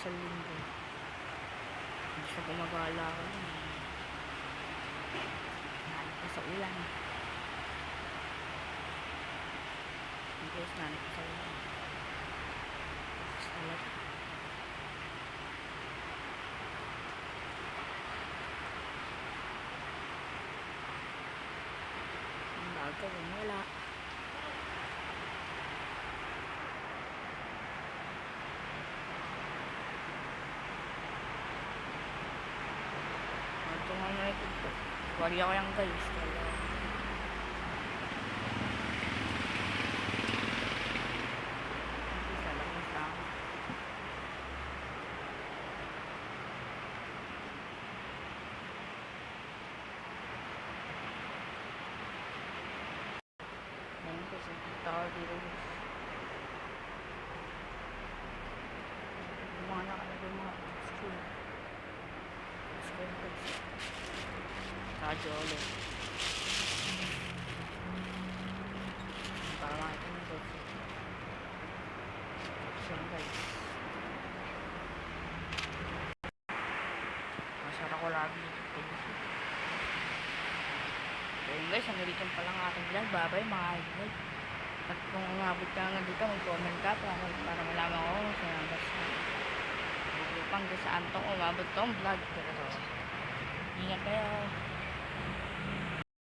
isang linggo. Hindi siya gumagala ako. Nanay ko sa ulan. Guys, nanay ko sa ulan. Talaga. Ang bago, wala. Ito nga na ito. Wari ako yung guys. Kasi tao dito mga nakalagay mga school radyo ulit para makita nyo guys yan guys masarap ko lagi ayun guys, hanggang pa lang aking vlog. Bye bye mga idol. At kung umabot ka nga dito, mag-comment ka para malaman ko kung saan hanggang saan. Hanggang saan tong umabot tong vlog.